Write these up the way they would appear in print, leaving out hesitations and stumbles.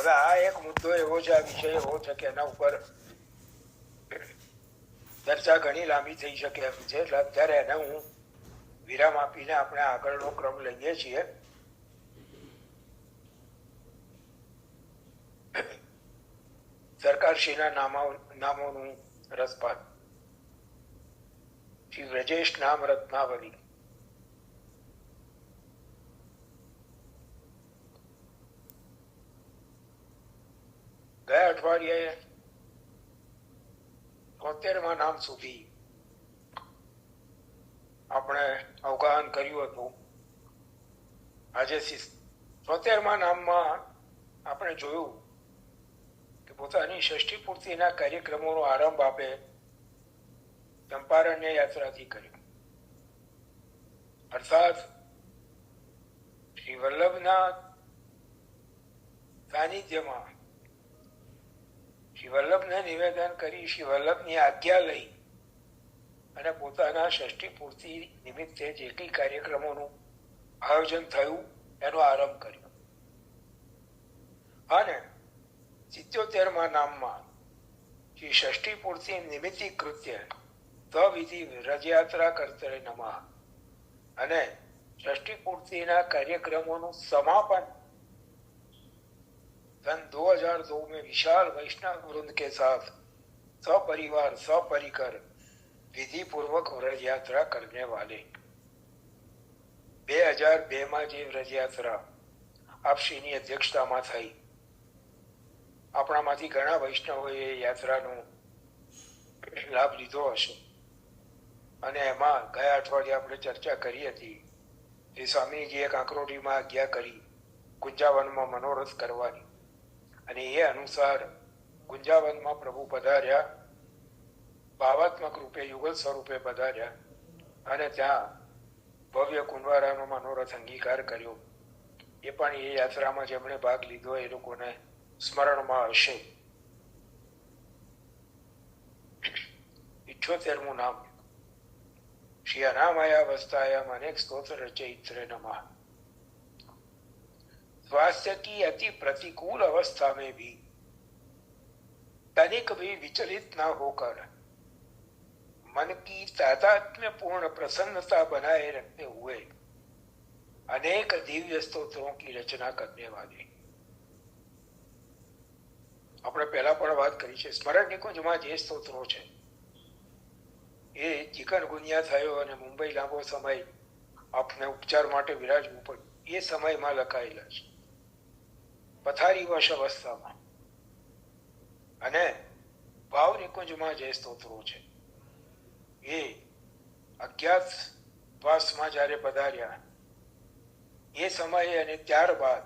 હવે આ એક મુદ્દો એવો છે, આ વિષય એવો છે કે એના ઉપર ચર્ચા ઘણી લાંબી થઈ શકે એમ છે. એટલે અત્યારે એને હું વિરામ આપીને આપણે આગળનો ક્રમ લઈએ છીએ. સરકારશ્રીના નામોનું રસપાત. શ્રી વ્રજેશ નામ રત્નાવલી. ગયા અઠવાડિયે 73મા નામ સુધી આપણે અવગાહન કર્યું હતું. આજે 73મા નામમાં આપણે જોયું કે પોતાની ષષ્ઠી પૂર્તિના કાર્યક્રમોનો આરંભ આપે ચંપારણ્ય યાત્રાથી કર્યો. અર્થાત શ્રી વલ્લભના સાનિધ્યમાં શ્રી વલ્લભને નિવેદન કરી, શ્રી વલ્લભની આજ્ઞા લઈ અને પોતાના ષષ્ઠી પૂર્તિ નિમિત્તે જે કંઈ કાર્યક્રમોનું આયોજન થયું એનો આરંભ કર્યો. અને 77મા નામમાં શ્રી ષષ્ઠી પૂર્તિ નિમિત્તિ કૃત્ય તવિધિ રજયાત્રા કર્તરે નમઃ અને ષષ્ઠી પૂર્તિના કાર્યક્રમોનું समापन सन 2002 में विशाल वैष्णव वृंद के साथ सपरिवार सपरिकर विधि पूर्वक व्रज यात्रा करने वाले 2002 જે વ્રજ યાત્રા આપશ્રીની અધ્યક્ષતામાં થઈ. આપણામાંથી ઘણા વૈષ્ણવોએ યાત્રાનો લાભ લીધો હશે. અને એમાં ગયા અઠવાડિયે આપણે ચર્ચા કરી હતી કે સ્વામીજીએ કાંકરોલીમાં આજ્ઞા કરી ગુંજાવનમાં મનોરથ કરવાની, અને એ અનુસાર ગુંજાવનમાં પ્રભુ પધાર્યા, ભાવાત્મક રૂપે યુગલ સ્વરૂપે પધાર્યા અને ત્યાં ભવ્ય કુંવારાનો મનોરથ અંગીકાર કર્યો. એ પણ એ યાત્રામાં જેમણે ભાગ લીધો એ લોકોને સ્મરણમાં હશે. 78મું નામ श्री अनामयावस्थायाम अनेक स्तोत्र रचयित्रे नमः. स्वास्थ्य की अति प्रतिकूल अवस्था में भी तनिक भी विचलित न होकर मन की तादात्म्य पूर्ण प्रसन्नता बनाए रखते हुए अनेक दिव्य स्तोत्रों की रचना करने वाले. આપણે પહેલા પણ વાત કરી છે, સ્મરણ નિકુંજમાં જે સ્તોત્રો છે એ ચિકનગુનિયા થયો અને મુંબઈ લાંબો સમય આપને ઉપચાર માટે વિરાજવું પડ્યું એ સમયમાં લખાયેલા છે, પથારીવશ અવસ્થામાં. અને ભાવ નિકુંજમાં જે સ્તોત્રો છે એ અજ્ઞાત વાસમાં જ્યારે પધાર્યા એ સમયે અને ત્યારબાદ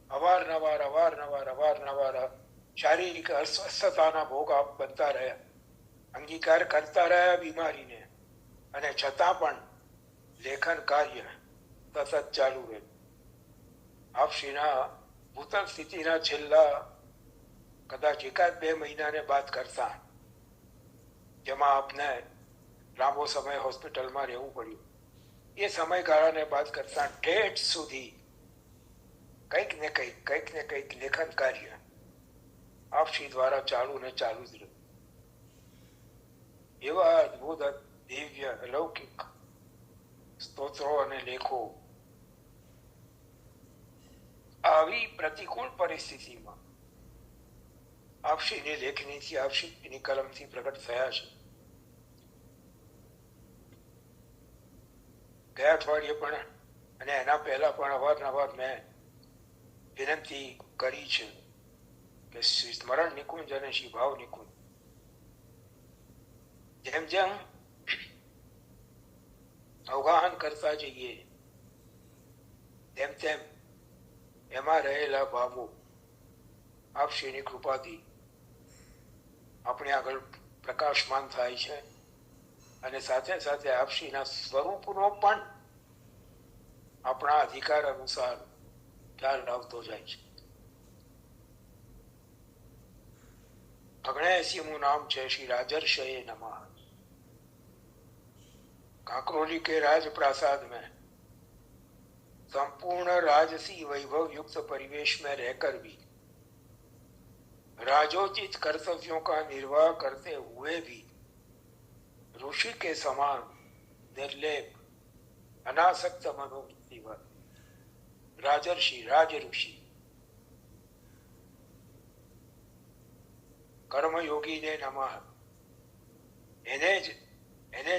અવારનવાર શારીરિક અસ્વસ્થતાના ભોગ આપ બનતા રહ્યા, અંગીકાર કરતા રહ્યા બીમારીને, અને છતાં પણ લેખન કાર્ય સતત ચાલુ રહ્યું. આપશ્રીના ભૂતલ સ્થિતિના છેલ્લા કદાચ 1-2 મહિનાને બાદ કરતા, જેમાં આપને લાંબો સમય હોસ્પિટલમાં રહેવું પડ્યું, એ સમયગાળાને બાદ કરતા ઠેઠ સુધી કંઈક ને કંઈક લેખન કાર્ય આપશ્રી દ્વારા ચાલુ જ રહ્યું. એવા અદભુત દિવ્ય અલૌકિક સ્તોત્રો અને લેખો આવી પ્રતિકૂળ પરિસ્થિતિમાં આપશ્રીની લેખનીથી, આપશ્રીની કલમથી પ્રગટ થયા છે. ગયા અઠવાડિયે પણ અને એના પહેલા પણ અવારનવાર મેં વિનંતી કરી છે કે શ્રી સ્મરણ નિકુંજ અને શ્રી ભાવ નિકુંજ જેમ જેમ અવગાહન કરતા જઈએ તેમ તેમ એમાં રહેલા ભાવો આપશ્રીની કૃપાથી આપણે આગળ પ્રકાશમાન થાય છે, અને સાથે સાથે આપશ્રીના સ્વરૂપનો પણ આપણા અધિકાર અનુસાર ખ્યાલ આવતો જાય છે. 79મું નામ છે શ્રી राजर्षये नमः. कांकरोली के राजप्रासाद में संपूर्ण राजसी वैभव युक्त परिवेश में रहकर भी राजोचित कर्तव्यों का निर्वाह करते हुए भी ऋषि के समान निर्लेप अनासक्त मनोवृत्तिवर राजर्षि राज ऋषि कर्मयोगी ने नमः એને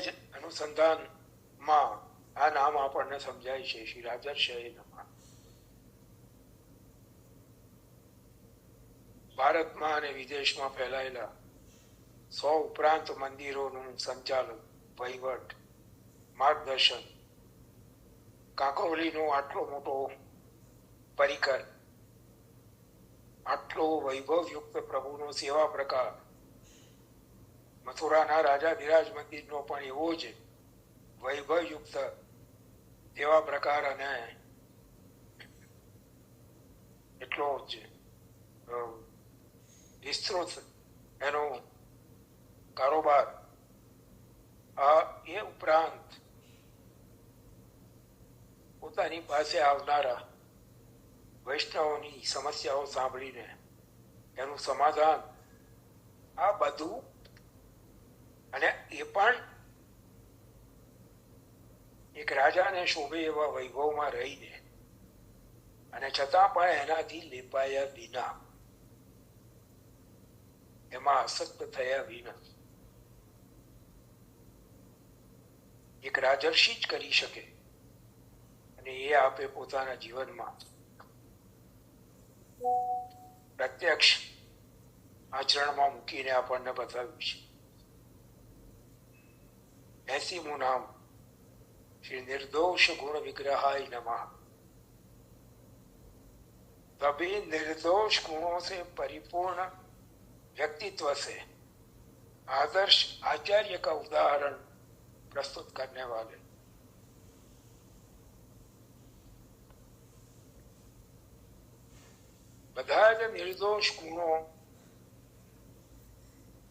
જ અનુસંધાનમાં આ નામ આપણને સમજાય છે શ્રી રાજર્ષય નમઃ. ભારતમાં અને વિદેશમાં ફેલાયેલા 100 ઉપરાંત મંદિરોનું સંચાલન, વહીવટ, માર્ગદર્શન, કાંકરોલીનો આટલો મોટો પરિકર, આટલો વૈભવયુક્ત પ્રભુનો સેવા પ્રકાર, મથુરાના રાજાધિરાજ મંદિરનો પણ એવો જ વૈભવયુક્ત સેવા પ્રકાર અને એટલો જ વિસ્તૃત એનો કારોબાર. એ ઉપરાંત પોતાની પાસે આવનારા વૈષ્ણવોની સમસ્યાઓ સાંભળીને એનું સમાધાન, આ બધું, અને એ પણ એક રાજાને શોભે એવા વૈભવમાં રહીને અને છતાં પણ એનાથી લેપાયા વિના, એમાં આસક્ત થયા વિના એક રાજર્ષિ જ કરી શકે. અને એ આપે પોતાના જીવનમાં પ્રત્યક્ષ આચરણમાં મૂકીને આપણને બતાવ્યું છે. 80મું નામ શ્રી નિર્દોષ ગુણ विग्रहाय नमः. तभी निर्दोष गुणों से परिपूर्ण व्यक्तित्व से आदर्श आचार्य का उदाहरण प्रस्तुत करने वाले બધા જ નિર્દોષ ગુણો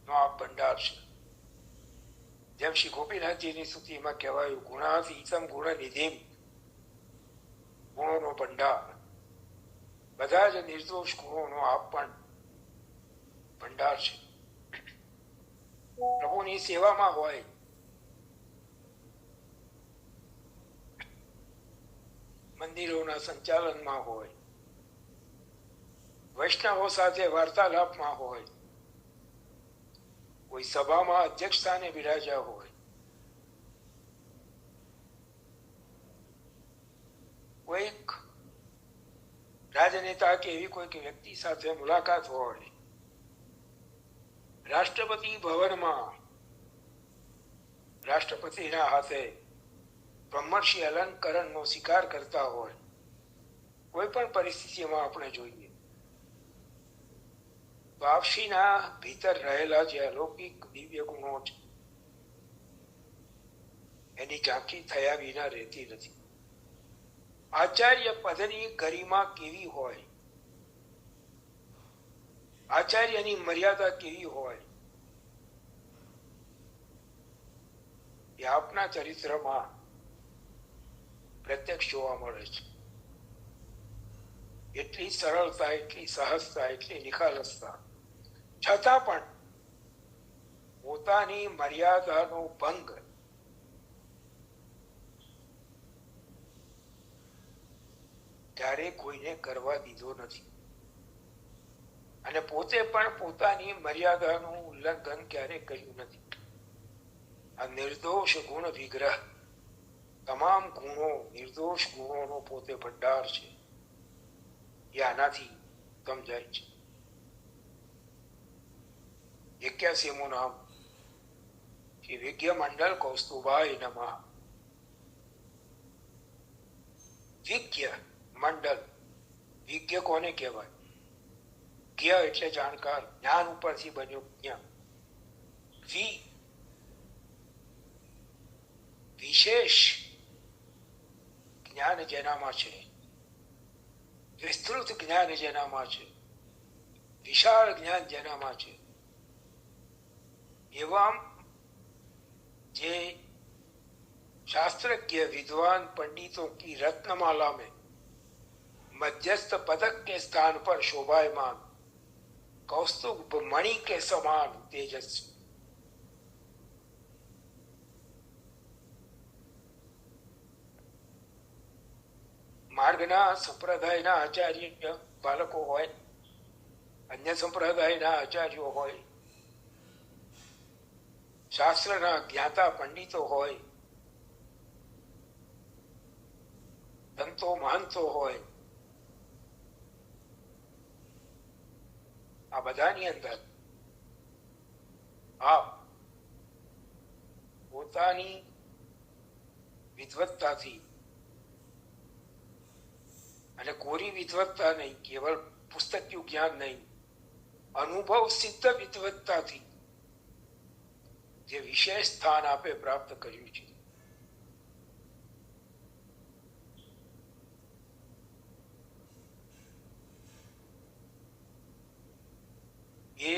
નો આ ભંડાર છે. જેમ શ્રી ગોપીનાથજીની સ્તુતિમાં કહેવાયું, ગુણાતીતમ ગુણ નિધિમ, ગુણોનો ભંડાર. બધા જ નિર્દોષ ગુણોનો આ પણ ભંડાર છે. પ્રભુની સેવામાં હોય, મંદિરોના સંચાલનમાં હોય, વૈષ્ણવો સાથે વાર્તાલાપમાં હોય, કોઈ સભામાં અધ્યક્ષ સ્થાને બિરાજ્યા હોય, કોઈક રાજનેતા કે એવી કોઈક વ્યક્તિ સાથે મુલાકાત હોય, રાષ્ટ્રપતિ ભવનમાં રાષ્ટ્રપતિના હાથે બ્રહ્મર્ષિ અલંકરણનો શિકાર કરતા હોય, કોઈ પણ પરિસ્થિતિમાં આપણે જોઈએ તો આપશીના ભીતર રહેલા જે અલૌકિક દિવ્ય ગુણો છે એની ઝાંખી થયા વિના રહેતી નથી. આચાર્ય પદની ગરિમા કેવી હોય, આચાર્યની મર્યાદા કેવી હોય, એ આપના ચરિત્રમાં પ્રત્યક્ષ જોવા મળે છે. એટલી સરળતા, એટલી સહજતા, એટલી નિખાલસતા, છતાં પણ પોતાની મર્યાદાનો ભંગ ક્યારેય કોઈને કરવા દીધો નથી, અને પોતે પણ પોતાની મર્યાદાનું ઉલ્લંઘન ક્યારેય કર્યું નથી. આ નિર્દોષ ગુણ વિગ્રહ, તમામ ગુણો, નિર્દોષ ગુણોનો પોતે ભંડાર છે, એ આનાથી સમજાય છે. 81મું નામ શ્રી વિજ્ઞ મંડળ કૌસ્તુભાય નમઃ. વિજ્ઞ મંડળ, વિજ્ઞ કોને કહેવાય? જ્ઞ એટલે જાણકાર, જ્ઞાન ઉપરથી બન્યો જ્ઞ. વિશેષ જ્ઞાન જેનામાં છે, વિસ્તૃત જ્ઞાન જેનામાં છે, વિશાળ જ્ઞાન જેનામાં છે, एवं जे शास्त्रज्ञ विद्वान पंडितों की रत्नमाला में मध्यस्थ पदक के स्थान पर शोभायमान, कौस्तुभ मणि के समान तेजस्वी। मार्गना संप्रदायના આચાર્ય બાળકો હોય, અન્ય સંપ્રદાયના આચાર્યો હોય, શાસ્ત્રના જ્ઞાતા પંડિતો હોય, સંતો મહંતો હોય, આ બધાની અંદર આપ પોતાની વિદ્વત્તાથી, અને કોરી વિદ્વત્તા નહીં, કેવળ પુસ્તકીય જ્ઞાન નહીં, અનુભવ સિદ્ધ વિદ્વત્તાથી જે વિશેષ સ્થાન આપે પ્રાપ્ત કર્યું છે, એ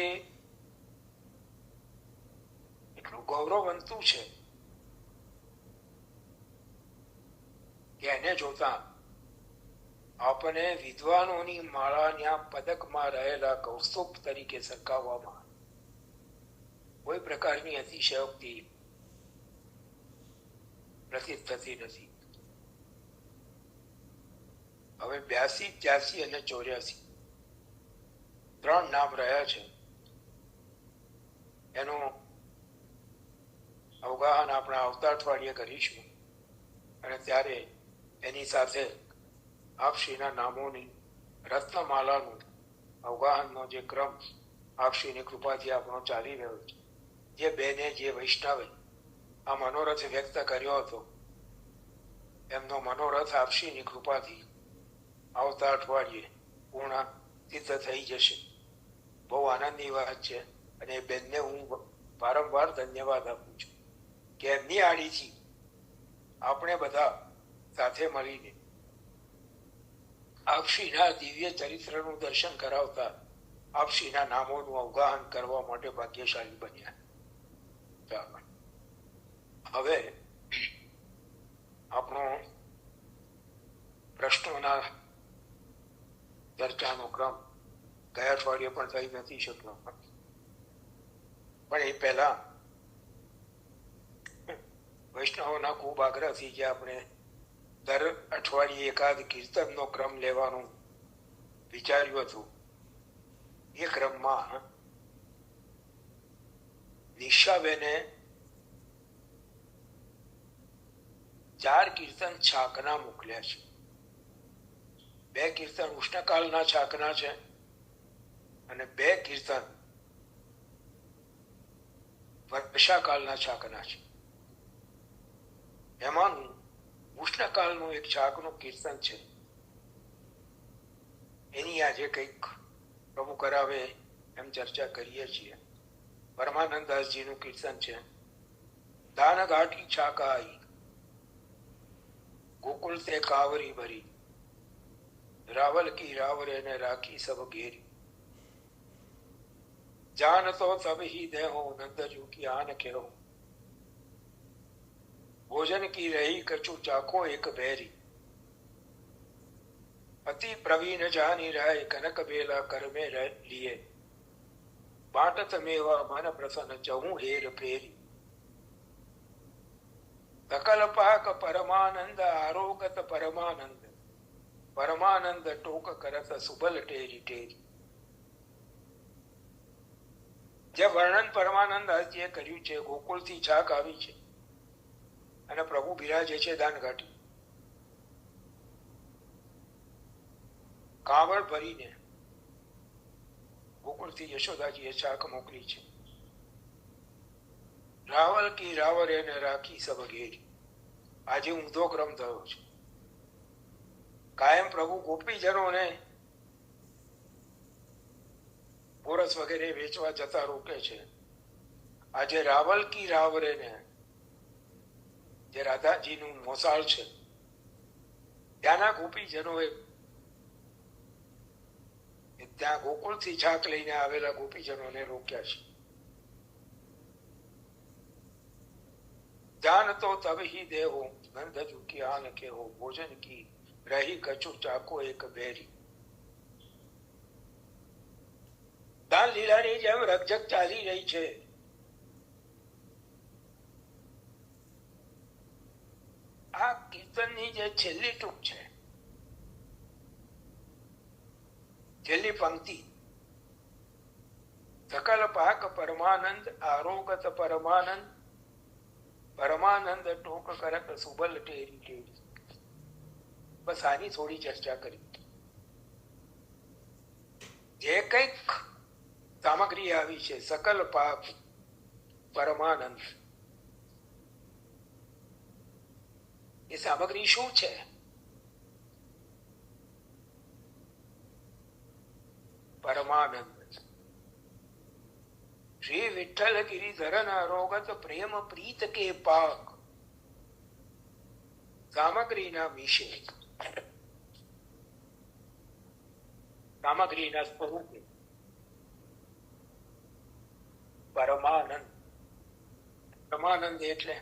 એટલું ગૌરવવંતું છે કે એને જોતા આપણે વિદ્વાનોની માળાના પદકમાં રહેલા કૌસ્તુભ તરીકે સરખાવવામાં કોઈ પ્રકારની અતિશયોક્તિ પ્રતીત થતી નથી. હવે 82, 83 અને 84 ત્રણ નામ રહ્યા છે. એનું અવગાહન આપણે આવતા અઠવાડિયે કરીશું, અને ત્યારે એની સાથે આપશ્રીના નામોની રત્નમાલાનું અવગાહનનો જે ક્રમ આપશ્રીની કૃપાથી આપણો ચાલી રહ્યો છે, જે બેને જે વૈષ્ણવે આ મનોરથ વ્યક્ત કર્યો હતો, એમનો મનોરથ આપશ્રીની કૃપાથી આવતા અઠવાડિયે પૂર્ણ સિદ્ધ થઈ જશે. બહુ આનંદની વાત છે, અને એ બેનને હું વારંવાર ધન્યવાદ આપું છું કે એમની આડીથી આપણે બધા સાથે મળીને આપશ્રીના દિવ્ય ચરિત્રનું દર્શન કરાવતા આપશ્રીના નામોનું અવગાહન કરવા માટે ભાગ્યશાળી બન્યા. હવે આપણો પ્રશ્નોના ચર્ચાનો ક્રમ ગયા અઠવાડિયે પણ થઈ નથી શક્યો, પણ એ પહેલા વૈષ્ણવોના ખૂબ આગ્રહથી જે આપણે દર અઠવાડિયે એકાદ કીર્તનનો ક્રમ લેવાનું વિચાર્યું હતું, એ ક્રમમાં નિશાબેને 4 કીર્તન છાકના મોકલ્યા છે. 2 કીર્તન ઉષ્ણકાળના છાકના છે, અને 2 કીર્તન વર્ષાકાળના છાકના છે. એમાંનું ઉષ્ણકાળનું એક છાકનું કીર્તન છે, એની આજે કંઈક પ્રભુ કરાવે એમ ચર્ચા કરીએ છીએ. પરમાનંદાસજીનું કીર્તન છે, દાન ઘાટી છાકાઈ ગોકુલ તે કાવરી ભરી, રાવલ કી રાવરે ને રાખી સબ ઘેરી, જાન તો તબ ही देहो नंदजू की आन केहो, भोजन की रही कछु चाखो एक बैरी, अति प्रवीण जानी राय कनक बेला कर में लिए, बाटत मेवा मन प्रसन्न चहु हेर फेरी, सकल पाक परमानंद आरोगत परमानंद, परमानंद टोक करत सुबल टेरी टेरी. જે વર્ણન પરમાનંદાસજીએ કર્યું છે, ગોકુળથી છાક આવી છે અને પ્રભુ બિરાજે છે દાનઘાટી. કાવડ ભરીને ગોકુળથી યશોદાજીએ છાક મોકલી છે. રાવલ કી રાવરે ને રાખી સબ ઘેરી. આજે ઊંધો ક્રમ થયો છે. કાયમ પ્રભુ ગોપીજનોને ગોરસ વગેરે વેચવા જતા રોકે છે. આજે રાવલ કી રાવરે ને, જે રાધાજીનું મોસાળ છે, ત્યાંના ગોપીજનોએ ત્યાં ગોકુળથી છાક લઈને આવેલા ગોપીજનોને રોક્યા છે. જાન તો તબ ही देहो नंदजू की आन के हो, भोजन की રહી કચુ ચાકો એક બેરી. દાન લીલાની જેમ રકઝક ચાલી રહી છે. આ કીર્તનની જે છેલ્લી ટૂંક છે, છેલ્લી પંક્તિ, સકલ પાક પરમાનંદ આરોગત પરમાનંદ પરમાનંદ ટોક કરત સુબલ ટેરી ટેરી. બસ આની થોડી ચર્ચા કરી. જે કંઈક સામગ્રી આવી છે, સકલ પાક પરમાનંદ, એ સામગ્રી શું છે? પરમાનંદ. શ્રી વિઠ્ઠલ ગિરિધરન અરોગત પ્રેમ પ્રીત કે પાક. સામગ્રીના વિશે, સામગ્રીના સ્વરૂપે પરમાનંદ. પરમાનંદ એટલે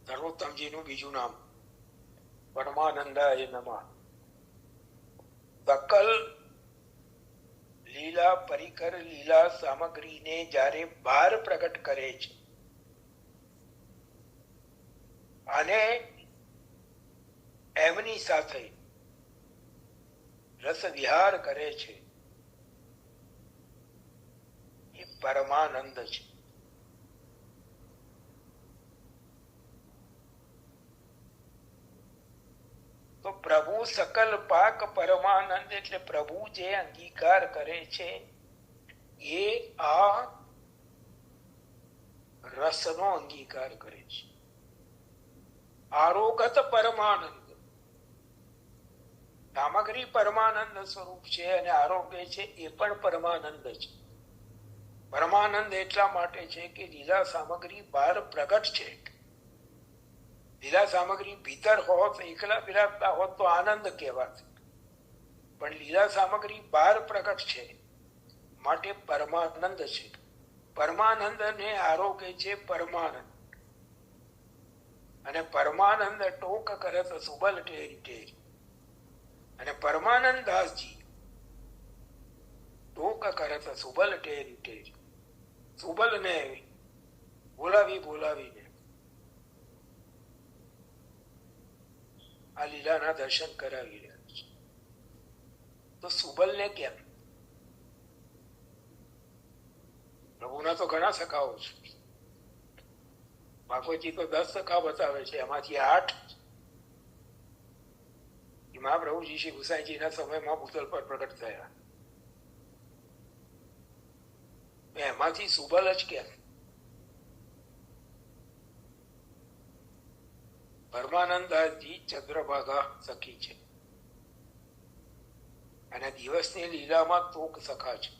સર્વોત્તમજીનું બીજું નામ પરમાનંદાય નમઃ. સકલ લીલા પરિકર લીલા સામગ્રીને જ્યારે બહાર પ્રગટ કરે છે અને એમની સાથે રસ વિહાર કરે છે, એ પરમાનંદ છે. તો પ્રભુ સકલ પાક પરમાનંદ એટલે પ્રભુ જે અંગીકાર કરે છે એ આ રસનો અંગીકાર કરે છે. આરોગત પરમાનંદ, સામગ્રી પરમાનંદ સ્વરૂપ છે અને આરોગ્ય છે એ પણ પરમાનંદ છે. પરમાનંદ એટલા માટે છે કે લીલા સામગ્રી બહાર પ્રગટ છે. લીલા સામગ્રી ભીતર હોત, એકલા બિરાજતા હોત તો આનંદ કહેવાત, પણ લીલા સામગ્રી બહાર પ્રગટ છે માટે પરમાનંદ છે. પરમાનંદ ને આરોગ્ય છે પરમાનંદ. અને પરમાનંદ ટોક કરે તો સુબલ ટેરી ટેરી. અને પરમાનંદ દાસજી ટોક કરે તો સુબલ ટેરી ટેરી. સુબલ ને બોલાવી બોલાવીને આ લીલાના દર્શન કરાવી રહ્યા છે. તો સુબલ ને કેમ? પ્રભુના તો ઘણા સખાઓ છે. ભાગવતજી તો 10 સખા બતાવે છે, એમાંથી 8 મહાપ્રભુજી શ્રી ગુસાઈજીના સમયમાં ભૂતલ પર પ્રગટ થયા. એમાંથી સુબલ જ કેમ? પરમાનંદાજી ચંદ્રભાગા સખી છે અને દિવસની લીલામાં તોક સખા છે.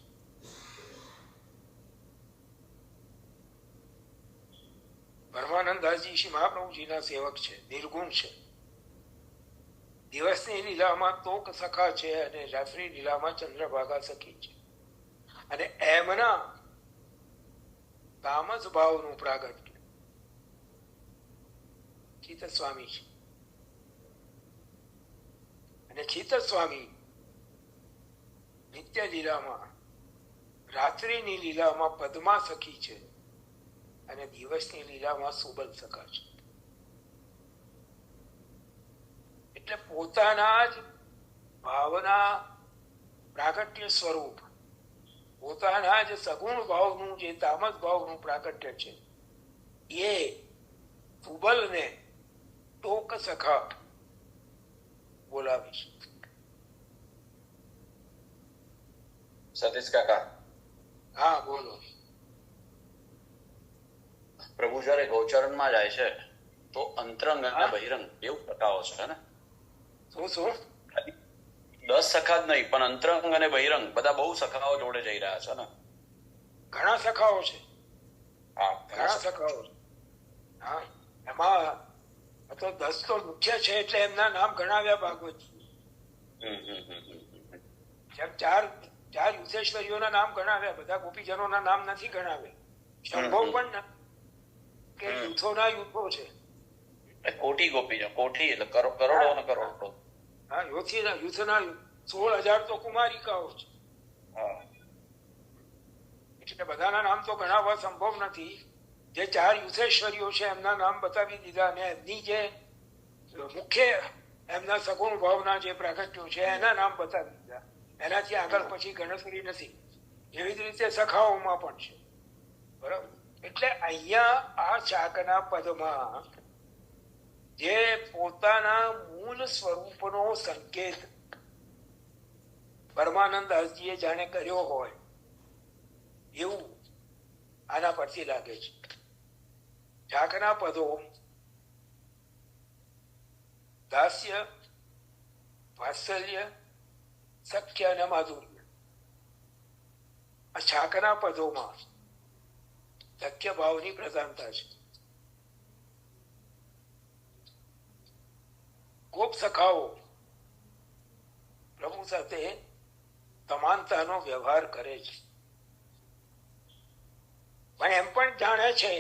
પરમાનંદાજી શ્રી મહાપ્રભુજીના સેવક છે, નિર્ગુણ છે. દિવસની લીલામાં તોક સખા છે અને રાત્રિ લીલામાં ચંદ્રભાગા સખી છે. અને એમના તામસ ભાવનું પ્રાગટ્ય ચિત્ત સ્વામી છે. અને ચિત્ત સ્વામી નિત્ય લીલામાં, રાત્રિની લીલામાં પદ્મા સખી છે અને દિવસની લીલામાં સુબલ સખા છે. એટલે પોતાના જ ભાવના પ્રાગટ્ય સ્વરૂપ, પોતાના જ સગુણ ભાવનું જે તામસ ભાવનું પ્રાગટ્ય છે એ સુબલને ટોક સખા બોલાવીશ. સતીશ કાકા, હા બોલો. પ્રભુ જયારે ગૌચરણમાં જાય છે તો અંતરંગ અને બહિરંગ એવું સખાઓ છે ને? શું શું? 10 સખા જ નહીં, પણ અંતરંગ અને બહિરંગ બધા બહુ સખાઓ જોડે જઈ રહ્યા છે ને? ઘણા સખાઓ છે. હા, ઘણા સખાઓ. હા, એમાં તો 10 તો મુખ્ય છે એટલે એમના નામ ગણાવ્યા ભાગવતજી. ચાર યુધેશ્વરીઓના નામ ગણાવ્યા, બધા ગોપીજનોના નામ નથી ગણાવ્યા. શંભો પણ કે યુથોના યુથો છે. કોટી ગોપીજનો, કોટી એટલે કરોડો ને કરોડો. હા, યુથના 16,000 તો કુમારિકાઓ છે. હા, એટલે બધાના નામ તો ગણાવવા સંભવ નથી. જે 4 યુથેશ્વરીઓ છે એમના નામ બતાવી દીધા, અને એમની જે મુખ્ય એમના સગુણ ભાવના જે પ્રાગટ્યો છે એના નામ બતાવી દીધા. એનાથી આગળ પછી ગણતરી નથી. એવી જ રીતે સખાઓમાં પણ છે. બરાબર. એટલે અહીંયા આ ચાકના પદમાં જે પોતાના મૂળ સ્વરૂપનો સંકેત પરમાનંદદાસજીએ જાણે કર્યો હોય એવું આના પરથી લાગે છે. ચાકના પદો દાસ્ય, વાત્સલ્ય, સખ્ય અને માધુર્ય. આ ચાકના પદોમાં સખ્ય ભાવની પ્રધાનતા છે. ગોપ સખાઓ પ્રભુ સાથે સમાનતાનો વ્યવહાર કરે છે, પણ એમ પણ જાણે છે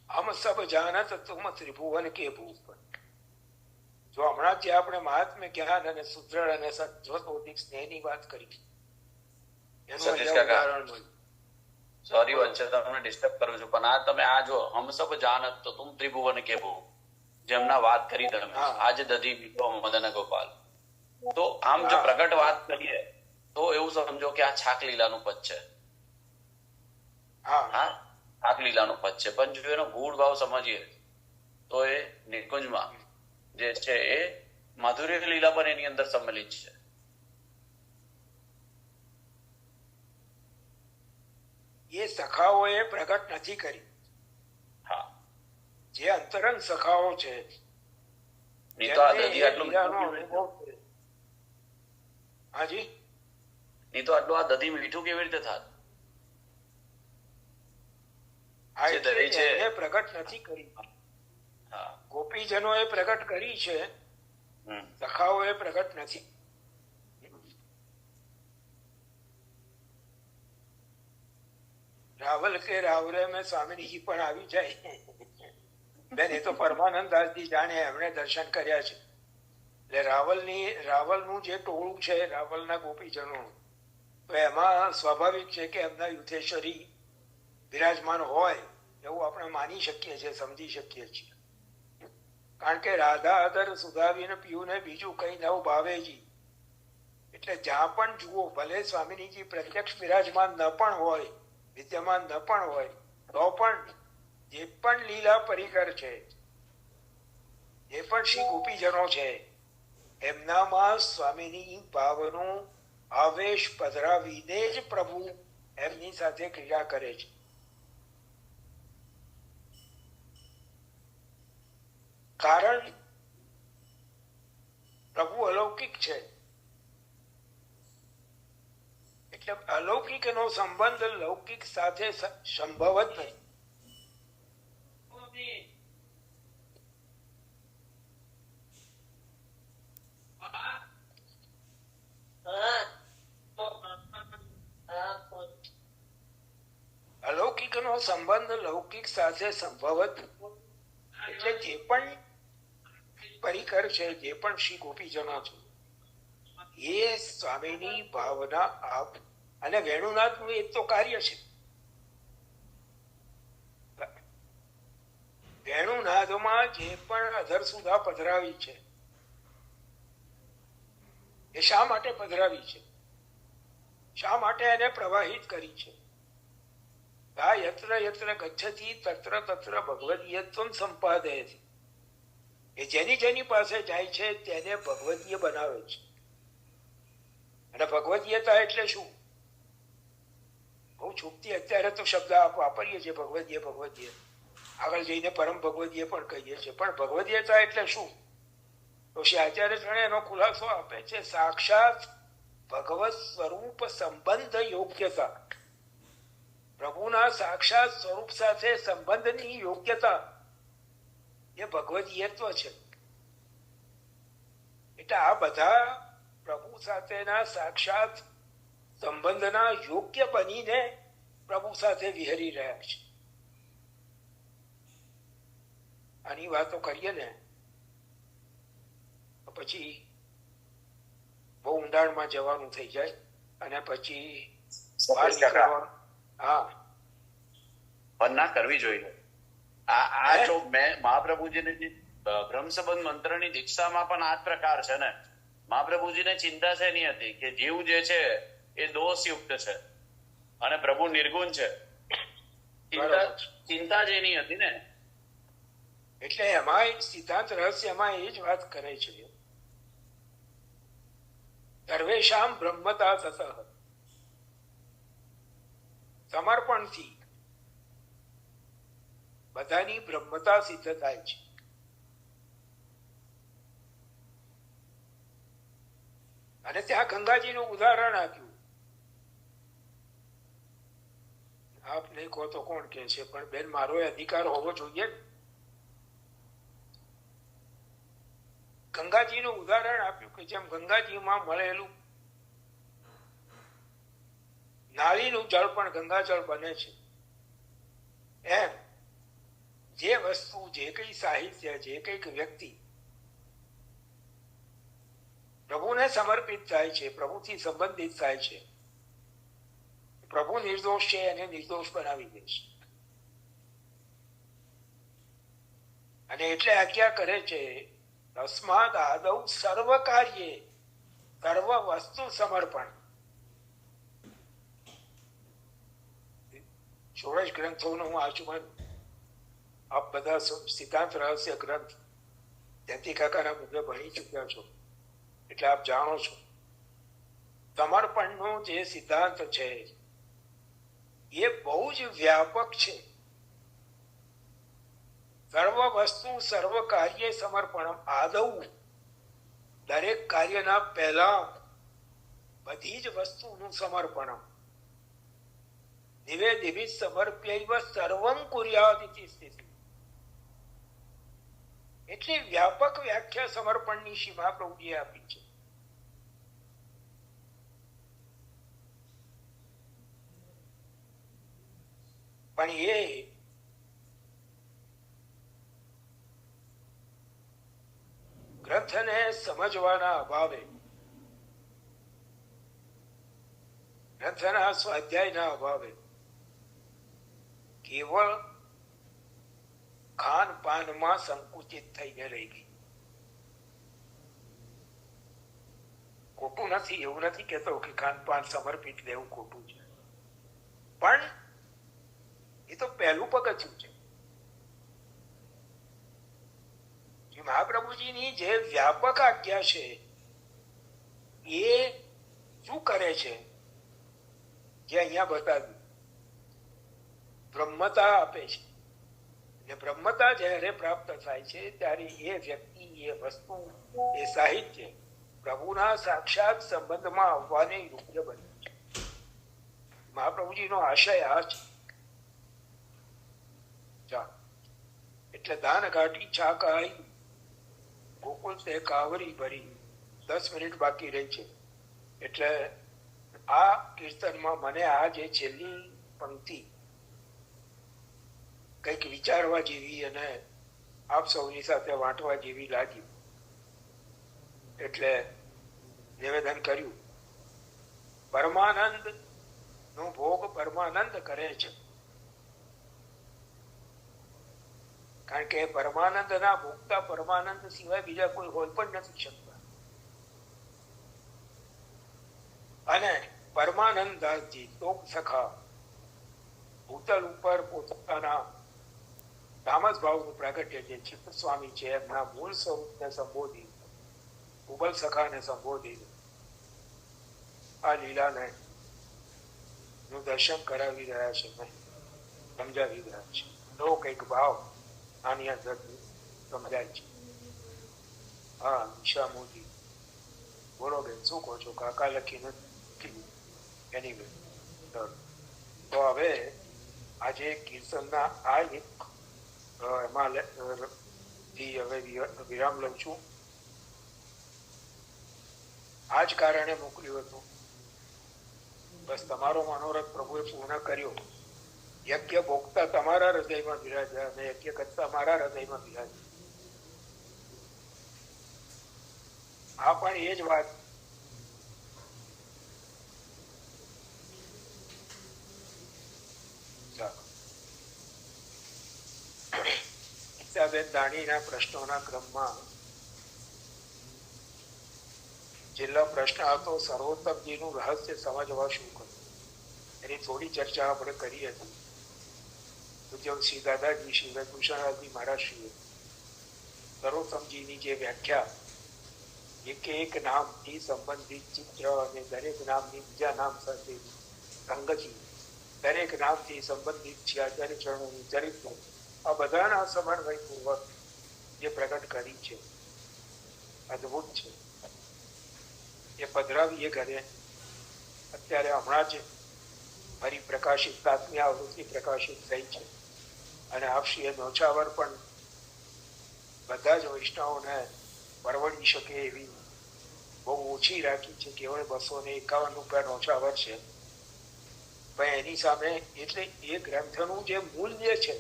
હમ સબ જાનત તુમ ત્રિભુવન કે ભૂપ. જો હમણાં જે આપણે મહાત્મ્ય જ્ઞાન અને સુદ્રઢ અને સત્વતોધિક સ્નેહની વાત કરી એનું ઉદાહરણ મળ્યું. સોરી વચ્ચે તમને ડિસ્ટર્બ કરું છું, પણ આ તમે આ જો હમ સબ જાનત તો તુમ ત્રિભુવન કે ભૂપ જેમના વાત કરી તમે આજે દધી મીઠો મદન ગોપાલ, તો આમ જો પ્રગટ વાત કરીએ તો એવું સમજો કે આ છાક લીલાનું પદ છે. હા, છાક લીલાનું પદ છે, પણ જો એનો ગૂઢ ભાવ સમજીએ તો એ નિકુંજમાં જે છે એ માધુર્ય લીલા પણ એની અંદર સંમેલિત છે. એ સખાઓએ પ્રગટ નથી કરી. હા, જે અંતરંગ સખાઓ છે નહીં તો આ દધી આટલું હાજી નહીં તો આટલું આ દધી મીઠું કેવી રીતે થાત? પ્રગટ નથી કરી. ગોપીજનો એ પ્રગટ કરી છે, સખાઓ એ પ્રગટ નથી. રાવલ કે રાવરે મેં સ્વામીજી પણ આવી જાય બેન. એ તો પરમાનંદદાસજી જાણે એમણે દર્શન કર્યા છે. એટલે રાવલનું જે ટોળું છે રાવલના ગોપીજનો, તો એમાં સ્વાભાવિક છે કે એમના યુથેશ્વરી બિરાજમાન હોય એવું આપણે માની શકીએ છીએ, સમજી શકીએ છીએ. કારણ કે રાધા આદર સુધાવીને પીયુને બીજું કઈ નવ ભાવેજી. એટલે જ્યાં પણ જુઓ, ભલે સ્વામિનીજી પ્રત્યક્ષ બિરાજમાન ન પણ હોય, વિદ્યમાન ન પણ હોય, તો પણ જે પણ લીલા પરિકર છે, જે પણ શ્રી ગોપીજનો છે, એમનામાં સ્વામીની ભાવનો આવેશ પધરાવીને જ પ્રભુ એમની સાથે ક્રિયા કરે છે. કારણ પ્રભુ અલૌકિક છે, એટલે અલૌકિકનો સંબંધ લૌકિક સાથે સંભવ જ નહીં. અલૌકિકનો સંબંધ લૌકિક સાથે સંભવ જ નહીં. એટલે જે પણ પરિકર છે, જે પણ શ્રી ગોપીજનો છે, એ સ્વામીની ભાવના આપ અને વેણુનાથનું એક તો કાર્ય છે. વેણુનાથમાં જે પણ અધર સુધા પધરાવી છે એ શા માટે પધરાવી છે, શા માટે એને પ્રવાહિત કરી છે? યત્ર યત્ર ગચ્છતિ તત્ર તત્ર ભગવદીયત્વં સંપાદયતિ. એ જેની પાસે જાય છે તેને ભગવદીય બનાવે છે. અને ભગવદીયતા એટલે શું? બહુ છૂટતી અત્યારે તો શબ્દ વાપરીએ છીએ, ભગવદીય ભગવદીય. આગળ જઈને પરમ ભગવદીય પણ કહીએ છીએ, પણ ભગવદીયતા એટલે શું? તો શ્રી આચાર્ય એનો ખુલાસો આપે છે, સાક્ષાત ભગવત સ્વરૂપ સંબંધ યોગ્યતા. પ્રભુના સાક્ષાત સ્વરૂપ સાથે સંબંધની યોગ્યતા એ ભગવદીયત્વ છે. એટલે આ બધા પ્રભુ સાથેના સાક્ષાત સંબંધના યોગ્ય બનીને પ્રભુ સાથે વિહરી રહ્યા છે. આની વાતો કરીએ ને પછી બહુ ઊંડાણમાં જવાનું થઈ જાય અને પછી બહાર નીકળવાનું. હા, પણ ના કરવી જોઈએ. આ જો મેં મહાપ્રભુજીને બ્રહ્મ સંબંધ મંત્રની દીક્ષામાં પણ આ જ પ્રકાર છે ને. મહાપ્રભુજીને ચિંતા છે એની હતી કે જીવ જે છે એ દોષયુક્ત છે અને પ્રભુ નિર્ગુણ છે. ચિંતા જ એની હતી ને. એટલે એમાં સિદ્ધાંત રહસ્યમાં એ જ વાત કરે છે, સર્વેશામ બ્રહ્મતા તતઃ, સમર્પણથી બધાની બ્રહ્મતા સિદ્ધ થાય છે. અને ત્યાં ગંગાજીનું ઉદાહરણ આપ્યું. આપ નહીં કહો તો કોણ કે છે, પણ બેન મારો અધિકાર હોવો જોઈએ. ગંગાજીનું ઉદાહરણ આપ્યું કે જેમ ગંગાજીમાં મળેલું નાળીનું જળ પણ ગંગાજળ બને છે, એમ જે વસ્તુ, જે કઈ સાહિત્ય, જે કઈક વ્યક્તિ પ્રભુને સમર્પિત થાય છે, પ્રભુથી સંબંધિત થાય છે, પ્રભુ નિર્દોષ છે એને નિર્દોષ બનાવી દે છે. અને એટલે આજ્ઞા કરે છે, તસ્માદ આદૌ સર્વ કાર્યે સર્વ વસ્તુ સમર્પણ. ષોડશ ગ્રંથોનો હું આચુમાન, આપ બધા સિદ્ધાંત રહસ્ય ગ્રંથ જયંતિ કાકાના મુદ્દે ભણી ચૂક્યા છો એટલે આપ જાણો છો. સમર્પણનો જે સિદ્ધાંત છે એ બહુ જ વ્યાપક છે. સર્વ વસ્તુ સર્વ કાર્ય સમર્પણ આદૌ, દરેક કાર્યના પહેલા બધી જ વસ્તુનું સમર્પણ. નિવેદિભિ સમર્પ્યૈવ સર્વં કુર્યાદ ઇતિ સ્થિતિ. એટલી વ્યાપક વ્યાખ્યા સમર્પણની શ્રી મહાપ્રભુજીએ આપી છે. પણ એ ગ્રંથને સમજવાના અભાવે, ગ્રંથના સ્વાધ્યાયના અભાવે કેવળ ખાન પાનમાં સંકુચિત થઈને રહી ગઈ. ખોટું નથી, એવું નથી કેતો કે ખાનપાન સમર્પિત લેવું ખોટું છે, પણ એ તો પહેલું પગથિયું છે. મહાપ્રભુજીની જે વ્યાપક આજ્ઞા છે એ શું કરે છે, જે અહીંયા બતાવ્યું, બ્રહ્મતા આપે છે. અને બ્રહ્મતા જ્યારે પ્રાપ્ત થાય છે ત્યારે એ વ્યક્તિ, એ વસ્તુ, એ સાહિત્ય પ્રભુના સાક્ષાત સંબંધમાં આવવાને યોગ્ય બને છે. મહાપ્રભુજીનો આશય આ છે. એટલે દાન ઘાટી છાક આવી, ગોકુળ તે કાવરી ભરી. 10 મિનિટ બાકી રહી છે. એટલે આ કીર્તનમાં મને આ જે છેલ્લી પંક્તિ કંઈક વિચારવા જેવી અને આપ સૌની સાથે વાંટવા જેવી લાગી, એટલે નિવેદન કર્યું. પરમાનંદ નો ભોગ પરમાનંદ કરે છે, કારણ કે પરમાનંદ ના ભોગતા પરમાનંદ સિવાય બીજા કોઈ હોય પણ નથી શકતા. અને પરમાનંદ દાસજી તોપ સખા ભૂતલ ઉપર પોતાના તામસ ભાવનું પ્રાગટ્ય જે ચિત્ત સ્વામી છે એમના મૂળ સ્વરૂપને સંબોધી, ઉબલ સખાને સંબોધી આ લીલાને નું દર્શન કરાવી રહ્યા છે, સમજાવી રહ્યા છે. તો કઈક ભાવ આની અંદર સમજાય છે. હા, નિશા મોદી બોલો બેન, શું કહો છો? કાકા લખી નથી એની બેન. તો હવે આજે કીર્તનના આ એક એમાં હવે વિરામ લઉં છું. આ જ કારણે મોકલ્યું હતું. બસ તમારો મનોરથ પ્રભુએ પૂર્ણ કર્યો. યજ્ઞ ભોગતા તમારા હૃદયમાં બિરાજે અને યજ્ઞ કરતા મારા હૃદયમાં બિરાજે. આ પણ એ જ વાત. ગીતાબેન દાણીના પ્રશ્નોના ક્રમમાં છેલ્લો પ્રશ્ન હતો સર્વોત્તમજીનું રહસ્ય સમજવા શું કરવું. એની થોડી ચર્ચા આપણે કરી હતી. પૂજ્ય શ્રી દાદાજી શ્રી ભૂષણજી મહારાજશ્રીએ સર્વોત્તમજીની જે વ્યાખ્યા એક નામથી સંબંધિત ચિત્ર અને દરેક નામની બીજા નામ સાથે સંગતિ, દરેક નામથી સંબંધિત છે આચાર્ય ચરણોની ચરિત્ર, આ બધાના સમન્વયપૂર્વક જે પ્રગટ કરી છે અદભુત છે. એ પધરાવીએ ઘરે. અત્યારે હમણાં જ ફરી પ્રકાશિત 7મી આવૃત્તિ પ્રકાશિત થઈ છે અને આપશ્રીએ નોછાવર પણ બધા જ વૈષ્ણવોને પરવડી શકે એવી બહુ ઓછી રાખી છે. કેવળ 251 રૂપિયા નોછાવર છે. પણ એની સામે એટલે એ ગ્રંથનું જે મૂલ્ય છે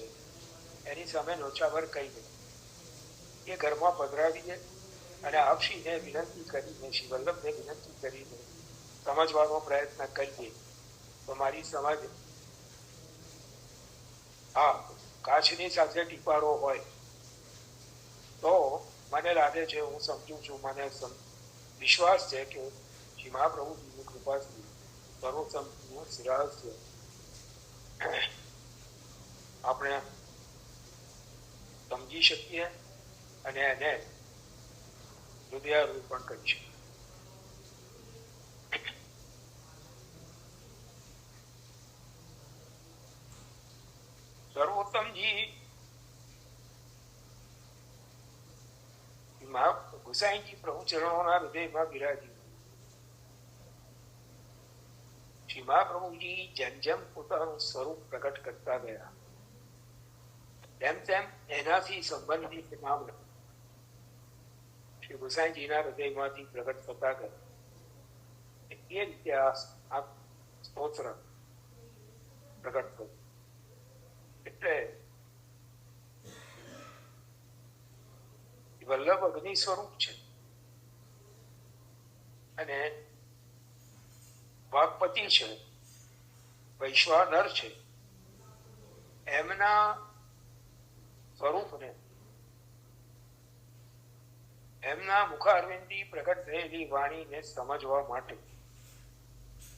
એની સામે નોછાવર કઈ નહીં. એ ઘરમાં પધરાવીએ અને આપશ્રીને વિનંતી કરીને શ્રી વલ્લભને વિનંતી કરીને સમજવાનો પ્રયત્ન કરીએ તો મારી સમજ હા કાચની સાથે ટીપાળો હોય તો મને લાગે છે, હું સમજુ છું, મને વિશ્વાસ છે કે શ્રી મહાપ્રભુજીની કૃપાથી સર્વોત્તમનું રહસ્ય આપણે સમજી શકીએ અને એને હૃદયારોપણ કરી શકીએ. સર્વોત્તમજી ગુસાઈજી પ્રભુ ચરણોના હૃદયમાં બિરાજી. શ્રી મહાપ્રભુજી જેમ જેમ પોતાનું સ્વરૂપ પ્રગટ કરતા ગયા તેમ તેમ એનાથી સંબંધિત નામ શ્રી ગુસાઈજીના હૃદયમાંથી પ્રગટ થતા ગયા. એ રીતે આ સ્તોત્ર પ્રગટ થયું. એટલે વલ્લભ અગ્નિ સ્વરૂપ છે અને વાઘપતિ છે, વૈશ્વાનર છે. એમના સ્વરૂપને, એમના મુખારવિંદથી પ્રગટ થયેલી વાણીને સમજવા માટે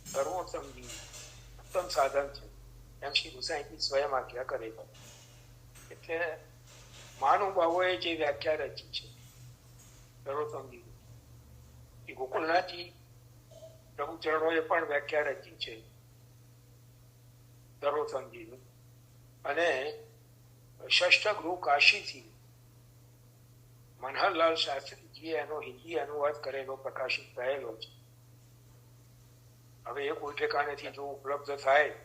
સર્વોત્તમજી ઉત્તમ સાધન છે એમ શ્રી ગુસાઈજી સ્વયં આજ્ઞા કરે છે. એટલે મહાનુભાવોએ જે વ્યાખ્યા રચી છે સર્વોત્તમજી, ગોકુલનાથજી પ્રભુ ચરણોએ પણ વ્યાખ્યા રચી છે સર્વોત્તમજીની. અને ષષ્ઠ ગૃહ કાશીથી મનહરલાલ શાસ્ત્રીજીએ એનો હિન્દી અનુવાદ કરેલો પ્રકાશિત થયેલો છે. હવે એ કોઈ ઠેકાણેથી જો ઉપલબ્ધ થાય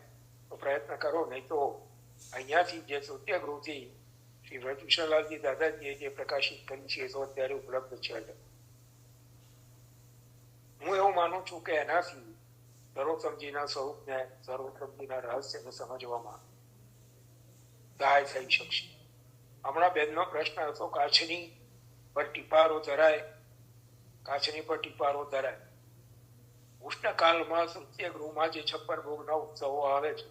તો પ્રયત્ન કરો, નહીં તો અહીંયાથી જે સત્ય ગૃહથી શ્રી વ્રજભૂષણલાલજી દાદાજીએ જે પ્રકાશિત કરી છે એ તો અત્યારે ઉપલબ્ધ છે. હું એવું માનું છું કે એનાથી સર્વોત્તમજીના સ્વરૂપને, સર્વોત્તમજીના રહસ્યને સમજવામાં સહાય થઈ શકશે. હમણાં બેનનો પ્રશ્ન હતો કાચની પર ટીપારો ધરાય, કાચની પર ટીપારો ધરાય. ઉષ્ણકાળમાં સત્ય ગૃહમાં જે 56 ભોગના ઉત્સવો આવે છે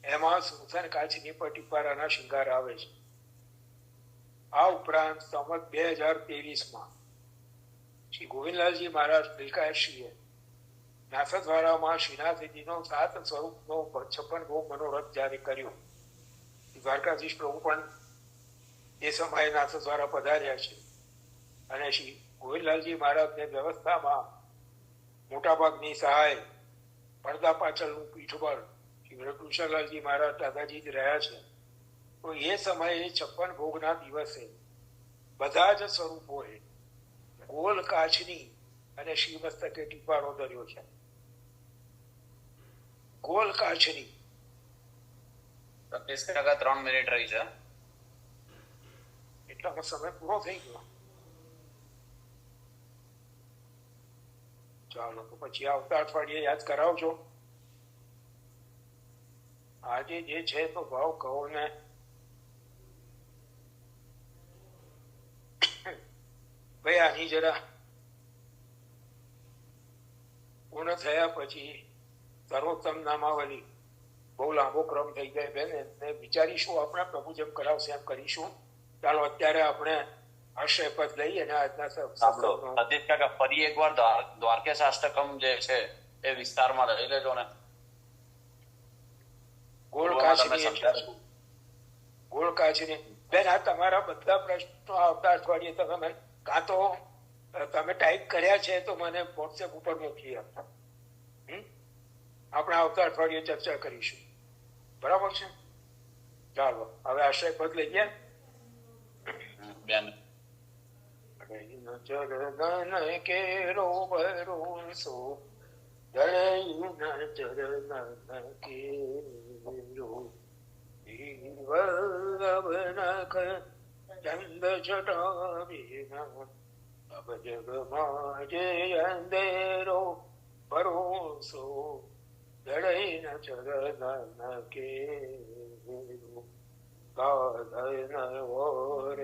એમાં સુથન કાચની પર ટીપારાના શૃંગાર આવે છે. આ ઉપરાંત સંવત 2023માં શ્રી ગોવિંદલાલજી મહારાજ દિલકાયશ્રીએ નાથદ્વારામાં શ્રીનાથજીનો 7 સ્વરૂપનો 56 ભોગ મનોરથ જારી કર્યો. દ્વારકાધીશ પ્રભુ પણ એ સમયે નાથદ્વારા પધાર્યા છે અને શ્રી ગોવિંદલાલજી મહારાજને વ્યવસ્થામાં મોટાભાગની સહાય પડદા પાછળનું પીઠબળ શ્રી વ્રજભૂષણલાલજી મહારાજ દાદાજી જ રહ્યા છે. તો એ સમયે 56 ભોગના દિવસે બધા જ સ્વરૂપોએ ગોલ કાચની અને શ્રી મસ્તકે ટીપારો ધર્યો છે. ગોલ કાચની 3 મિનિટ રહી છે. એટલામાં સમય પૂરો થઈ ગયો. ચાલો તો પછી આવતા અઠવાડિયે યાદ કરાવજો. આજે જે છે તો ભાવ કહો ને. ભાઈ આની જરા પૂર્ણ થયા પછી સર્વોત્તમ નામાવલી બહુ લાંબો ક્રમ થઈ જાય બેન, એને વિચારીશું આપણે, પ્રભુ જેમ કરાવશે એમ કરીશું. ચાલો અત્યારે આપણે આશ્રયપદ લઈએ અને આજના સતીશ કાકા ફરી એકવાર દ્વારકેશ અષ્ટકમ જે છે એ વિસ્તારમાં લઈ લેજો ને. ગોળકાશની બેન, આ તમારા બધા પ્રશ્નો આવતા અઠવાડિયે તમે કાં તો તમે ટાઈપ કર્યા છે તો મને વોટ્સએપ ઉપર મોકલી આપો. આપણે આવતા અઠવાડિયે ચર્ચા કરીશું. બરાબર છે? ચાલો હવે આશ્રયપદ લઈએ. બેન ચરણ કેરો ભરોસો, ચરણ કેરો વલ્લભ નખ ચંદ જટા વિના, અબ જગમાં જે અંધેરો ભરોસો, જડૈન ચરણ કેરો ગાધન ઓર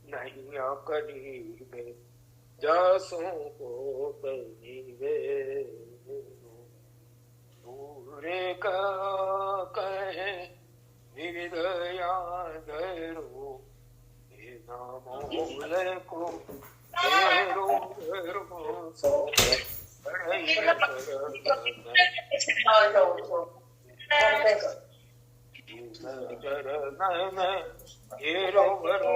નહીં કરી બે જાસો કોટ નીવે, પૂરે કહે નિર્દયા ધરો, એના મોલે કો ધરો ભરોસો, ચરણ ઘેરો ભરોસો,